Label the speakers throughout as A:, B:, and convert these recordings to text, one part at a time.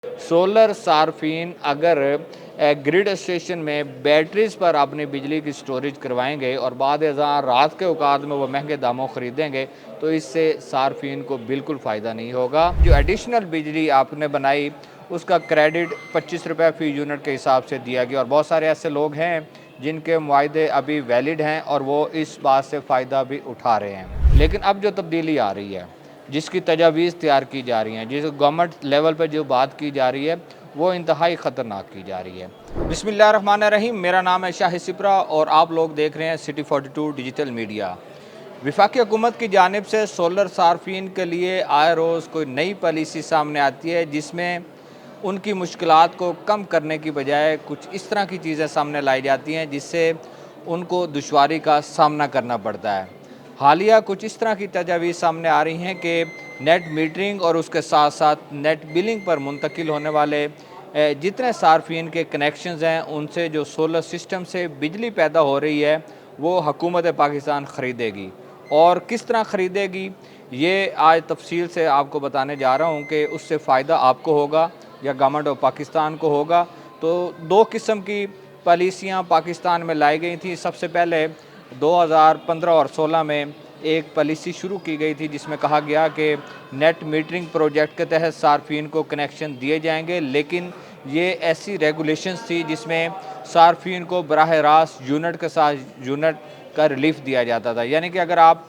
A: Solar सार्फिन अगर grid station में batteries पर अपनी बिजली की स्टोरेज करवाएंगे और बाद रात के औकात में वो महंगे दामों ख़रीदेंगे तो इससे सार्फिन को बिल्कुल फ़ायदा नहीं होगा। जो एडिशनल बिजली आपने बनाई उसका क्रेडिट 25 रुपये फ़ी यूनिट के हिसाब से दिया गया और बहुत सारे ऐसे लोग हैं जिनके मुआहदे अभी वैलिड हैं और वो इस बात से फ़ायदा भी उठा रहे हैं। लेकिन अब जो तब्दीली आ रही है, जिसकी तजावीज़ तैयार की जा रही हैं, जिस गवर्नमेंट लेवल पर जो बात की जा रही है वो इंतहाई ख़तरनाक की जा रही है। बिस्मिल्लाहिर्रहमानिर्रहीम, मेरा नाम है शाहिद सिपरा और आप लोग देख रहे हैं सिटी 42 डिजिटल मीडिया। वफाकी हुकूमत की जानिब से सोलर सार्फिन के लिए आए रोज़ कोई नई पॉलिसी सामने आती है जिसमें उनकी मुश्किलात को कम करने की बजाय कुछ इस तरह की चीज़ें सामने लाई जाती हैं जिससे उनको दुश्वारी का सामना करना पड़ता है। हालिया कुछ इस तरह की तजावीज़ सामने आ रही हैं कि नेट मीटरिंग और उसके साथ साथ नेट बिलिंग पर मुंतकिल होने वाले जितने सार्फिन के कनेक्शंस हैं उनसे जो सोलर सिस्टम से बिजली पैदा हो रही है वो हुकूमत पाकिस्तान ख़रीदेगी और किस तरह ख़रीदेगी ये आज तफसील से आपको बताने जा रहा हूँ कि उससे फ़ायदा आपको होगा या गवर्नमेंट ऑफ पाकिस्तान को होगा। तो दो किस्म की पॉलिसियाँ पाकिस्तान में लाई गई थी। सबसे पहले 2015 और 16 में एक पॉलिसी शुरू की गई थी जिसमें कहा गया कि नेट मीटरिंग प्रोजेक्ट के तहत सार्फिन को कनेक्शन दिए जाएंगे, लेकिन ये ऐसी रेगुलेशंस थी जिसमें सार्फिन को बराह रास्त यूनिट के साथ यूनिट का रिलीफ दिया जाता था। यानी कि अगर आप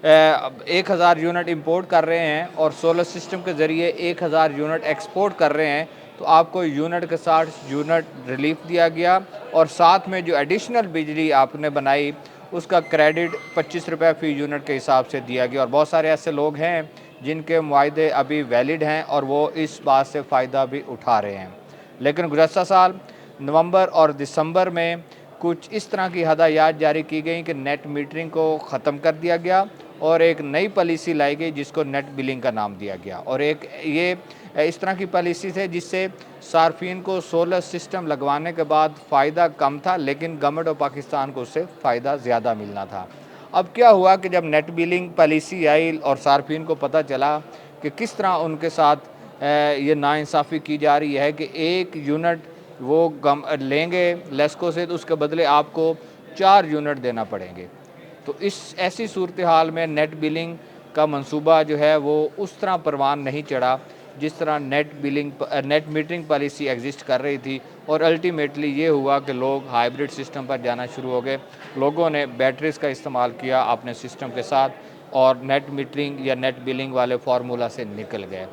A: 1000 यूनिट इंपोर्ट कर रहे हैं और सोलर सिस्टम के ज़रिए 1000 यूनिट एक्सपोर्ट कर रहे हैं तो आपको यूनिट के साथ यूनिट रिलीफ दिया गया और साथ में जो एडिशनल बिजली आपने बनाई उसका क्रेडिट 25 रुपये फ़ी यूनिट के हिसाब से दिया गया और बहुत सारे ऐसे लोग हैं जिनके मुआहदे अभी वैलिड हैं और वो इस बात से फ़ायदा भी उठा रहे हैं। लेकिन गुज़श्ता साल नवंबर और दिसंबर में कुछ इस तरह की हदायत जारी की गई कि नेट मीटरिंग को ख़त्म कर दिया गया और एक नई पॉलिसी लाई गई जिसको नेट बिलिंग का नाम दिया गया और एक ये इस तरह की पॉलिसी थे जिससे सार्फिन को सोलर सिस्टम लगवाने के बाद फ़ायदा कम था लेकिन गवर्नमेंट ऑफ पाकिस्तान को उससे फ़ायदा ज़्यादा मिलना था। अब क्या हुआ कि जब नेट बिलिंग पॉलिसी आई और सार्फिन को पता चला कि किस तरह उनके साथ ये नाइंसाफ़ी की जा रही है कि एक यूनिट वो गम लेंगे लेस्को से तो उसके बदले आपको 4 यूनिट देना पड़ेंगे। तो इस ऐसी सूरत हाल में नेट बिलिंग का मंसूबा जो है वो उस तरह परवान नहीं चढ़ा जिस तरह नेट मीटरिंग पॉलिसी एग्जिस्ट कर रही थी और अल्टीमेटली ये हुआ कि लोग हाइब्रिड सिस्टम पर जाना शुरू हो गए। लोगों ने बैटरीज़ का इस्तेमाल किया अपने सिस्टम के साथ और नेट मीटरिंग या नेट बिलिंग वाले फार्मूला से निकल गए।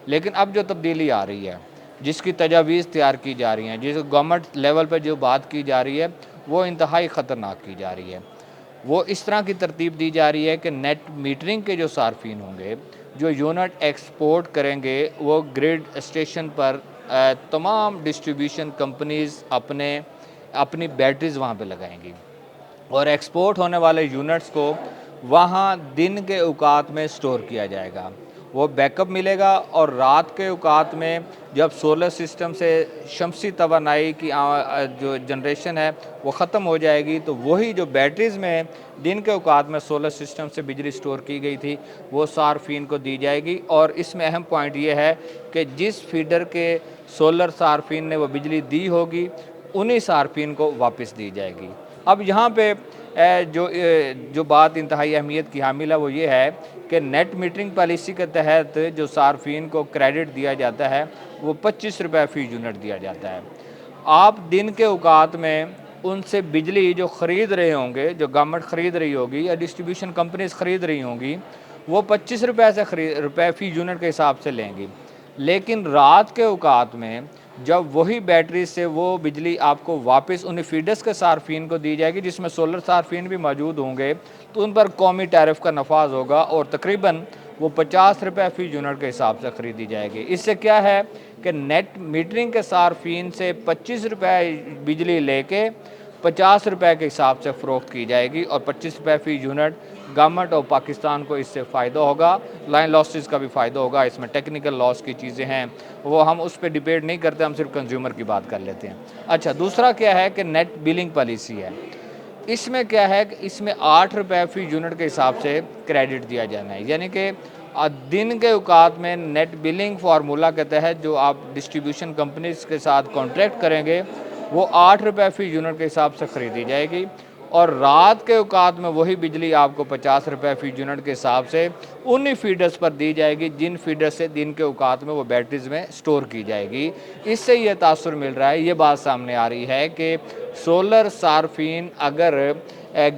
A: लेकिन अब जो तब्दीली आ रही है, जिसकी तजावीज़ तैयार की जा रही हैं, जिस गवर्नमेंट लेवल पर जो बात की जा रही है वो इंतहाई ख़तरनाक की जा रही है। वो इस तरह की तरतीब दी जा रही है कि नेट मीटरिंग के जो सार्फिन होंगे जो यूनिट एक्सपोर्ट करेंगे वो ग्रिड स्टेशन पर तमाम डिस्ट्रीब्यूशन कंपनीज़ अपनी बैटरीज़ वहाँ पे लगाएंगी और एक्सपोर्ट होने वाले यूनिट्स को वहाँ दिन के औकात में स्टोर किया जाएगा। वो बैकअप मिलेगा और रात के औकात में जब सोलर सिस्टम से शमसी तवानाई की जो जनरेशन है वो ख़त्म हो जाएगी तो वही जो बैटरीज़ में दिन के औकात में सोलर सिस्टम से बिजली स्टोर की गई थी वो सार्फिन को दी जाएगी। और इसमें अहम पॉइंट ये है कि जिस फीडर के सोलर सार्फिन ने वो बिजली दी होगी उन्हीं सार्फिन को वापस दी जाएगी। अब यहाँ पे जो बात इंतहाई अहमियत की हामिल है वो ये है कि नेट मीटरिंग पॉलिसी के तहत जो सार्फिन को क्रेडिट दिया जाता है वो 25 रुपये फ़ी यूनिट दिया जाता है। आप दिन के औकात में उनसे बिजली जो ख़रीद रहे होंगे, जो गवर्नमेंट ख़रीद रही होगी या डिस्ट्रीब्यूशन कंपनीज ख़रीद रही होंगी वो 25 रुपये फ़ी यूनिट के हिसाब से लेंगी। लेकिन रात के औकात में जब वही बैटरी से वो बिजली आपको वापस उन्हीं फीडर्स के सार्फिन को दी जाएगी जिसमें सोलर सार्फिन भी मौजूद होंगे तो उन पर कौमी टैरिफ का नफाज होगा और तकरीबन वो 50 रुपये फ़ी यूनिट के हिसाब से ख़रीदी जाएगी। इससे क्या है कि नेट मीटरिंग के सार्फिन से 25 रुपये बिजली लेके 50 रुपये के हिसाब से फ़रोख्त की जाएगी और 25 रुपये फ़ी यूनिट गवर्नमेंट ऑफ पाकिस्तान को इससे फ़ायदा होगा। लाइन लॉसेस का भी फ़ायदा होगा। इसमें टेक्निकल लॉस की चीज़ें हैं वो हम उस पर डिबेट नहीं करते, हम सिर्फ कंज्यूमर की बात कर लेते हैं। अच्छा, दूसरा क्या है कि नेट बिलिंग पॉलिसी है। इसमें क्या है कि इसमें 8 रुपये फ़ी यूनिट के हिसाब से क्रेडिट दिया जाना है। यानी कि दिन के औकात में नेट बिलिंग फार्मूला के तहत जो आप डिस्ट्रीब्यूशन कंपनीज के साथ कॉन्ट्रैक्ट करेंगे वो 8 रुपये फ़ी यूनिट के हिसाब से ख़रीदी जाएगी और रात के औकात में वही बिजली आपको 50 रुपये फ़ी यूनिट के हिसाब से उन्हीं फीडर्स पर दी जाएगी जिन फीडर से दिन के औकात में वो बैटरीज़ में स्टोर की जाएगी। इससे ये तासुर मिल रहा है, ये बात सामने आ रही है कि सोलर सार्फिन अगर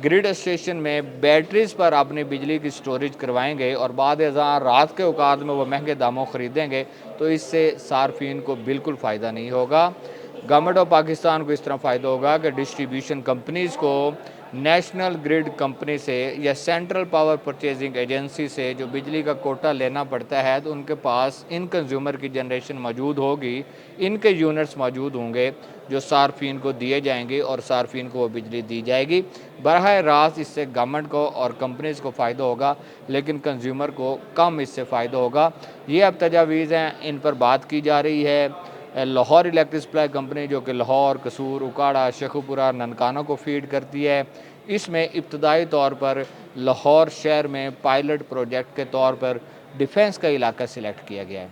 A: ग्रिड स्टेशन में बैटरीज़ पर अपनी बिजली की स्टोरेज करवाएंगे और बाद रात के औकात में वो महंगे दामों ख़रीदेंगे तो इससे सार्फिन को बिल्कुल फ़ायदा नहीं होगा। गवर्नमेंट ऑफ पाकिस्तान को इस तरह फ़ायदा होगा कि डिस्ट्रीब्यूशन कंपनीज़ को नेशनल ग्रिड कंपनी से या सेंट्रल पावर परचेजिंग एजेंसी से जो बिजली का कोटा लेना पड़ता है तो उनके पास इन कंज्यूमर की जनरेशन मौजूद होगी, इनके यूनिट्स मौजूद होंगे जो सार्फिन को दिए जाएंगे और सार्फिन को वो बिजली दी जाएगी। बरह रास्त इससे गवर्नमेंट को और कंपनीज़ को फ़ायदा होगा लेकिन कंज्यूमर को कम इससे फ़ायदा होगा। ये अब तजावीज़ हैं, इन पर बात की जा रही है। लाहौर इलेक्ट्रिक सप्लाई कंपनी जो कि लाहौर, कसूर, उकाड़ा, शेखुपुरा, ननकाना को फीड करती है, इसमें इब्तदाई तौर पर लाहौर शहर में पायलट प्रोजेक्ट के तौर पर डिफेंस का इलाका सिलेक्ट किया गया है।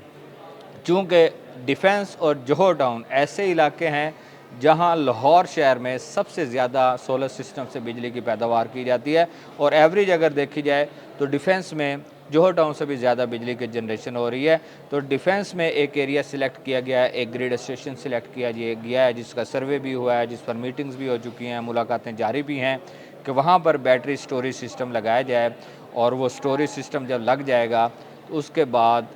A: चूँकि डिफेंस और जोहर टाउन ऐसे इलाके हैं जहां लाहौर शहर में सबसे ज़्यादा सोलर सिस्टम से बिजली की पैदावार की जाती है और एवरेज अगर देखी जाए तो डिफेंस में जोहर टाउन से भी ज़्यादा बिजली की जनरेशन हो रही है। तो डिफेंस में एक एरिया सिलेक्ट किया गया है, एक ग्रिड स्टेशन सिलेक्ट किया गया है जिसका सर्वे भी हुआ है, जिस पर मीटिंग्स भी हो चुकी हैं, मुलाकातें जारी भी हैं कि वहाँ पर बैटरी स्टोरेज सिस्टम लगाया जाए और वो स्टोरेज सिस्टम जब लग जाएगा तो उसके बाद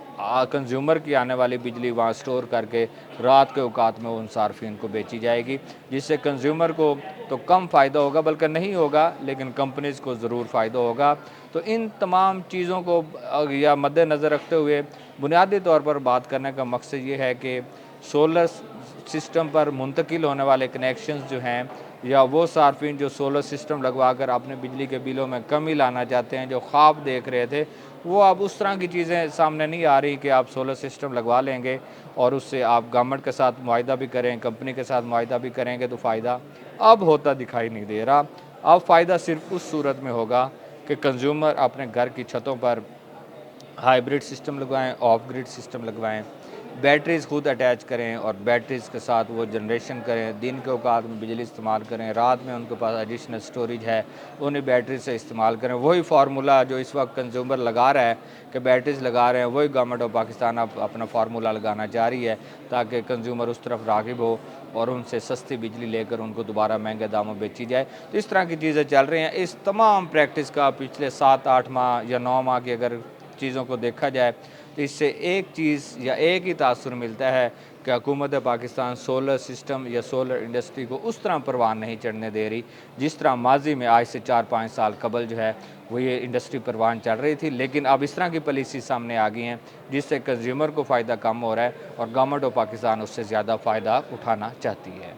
A: कंज्यूमर की आने वाली बिजली वहाँ स्टोर करके रात के औकात में उन सार्फिन को बेची जाएगी, जिससे कंज्यूमर को तो कम फ़ायदा होगा बल्कि नहीं होगा लेकिन कंपनीज़ को ज़रूर फ़ायदा होगा। तो इन तमाम चीज़ों को या मद्देनज़र रखते हुए बुनियादी तौर पर बात करने का मकसद ये है कि सोलर सिस्टम पर मुंतकिल होने वाले कनेक्शंस जो हैं या वो सार्फिन जो सोलर सिस्टम लगवा कर अपने बिजली के बिलों में कमी लाना चाहते हैं, जो ख्वाब देख रहे थे, वो अब उस तरह की चीज़ें सामने नहीं आ रही कि आप सोलर सिस्टम लगवा लेंगे और उससे आप गवर्नमेंट के साथ मुआहिदा भी करें, कंपनी के साथ मुआहिदा भी करेंगे तो फ़ायदा अब होता दिखाई नहीं दे रहा। अब फ़ायदा सिर्फ उस सूरत में होगा कि कंज्यूमर अपने घर की छतों पर हाइब्रिड सिस्टम लगवाएं, ऑफ ग्रिड सिस्टम लगवाएं, बैटरीज़ खुद अटैच करें और बैटरीज़ के साथ वो जनरेशन करें, दिन के औकात में बिजली इस्तेमाल करें, रात में उनके पास एडिशनल स्टोरेज है उन्हें बैटरी से इस्तेमाल करें। वही फार्मूला जो इस वक्त कंज्यूमर लगा रहा है कि बैटरीज़ लगा रहे हैं, वही गवर्नमेंट ऑफ पाकिस्तान अब अपना फार्मूला लगाना चाह रही है ताकि कंज्यूमर उस तरफ राग़िब हो और उनसे सस्ती बिजली लेकर उनको दोबारा महंगे दामों बेची जाए। तो इस तरह की चीज़ें चल रही हैं। इस तमाम प्रैक्टिस का पिछले 7-8 माह या 9 माह की अगर चीज़ों को देखा जाए तो इससे एक चीज़ या एक ही तासुर मिलता है कि हुकूमत पाकिस्तान सोलर सिस्टम या सोलर इंडस्ट्री को उस तरह परवान नहीं चढ़ने दे रही जिस तरह माजी में आज से 4-5 साल कबल जो है वो ये इंडस्ट्री परवान चढ़ रही थी। लेकिन अब इस तरह की पॉलिसी सामने आ गई हैं जिससे कंज्यूमर को फ़ायदा कम हो रहा है और गवर्नमेंट ऑफ पाकिस्तान उससे ज़्यादा फ़ायदा उठाना चाहती है।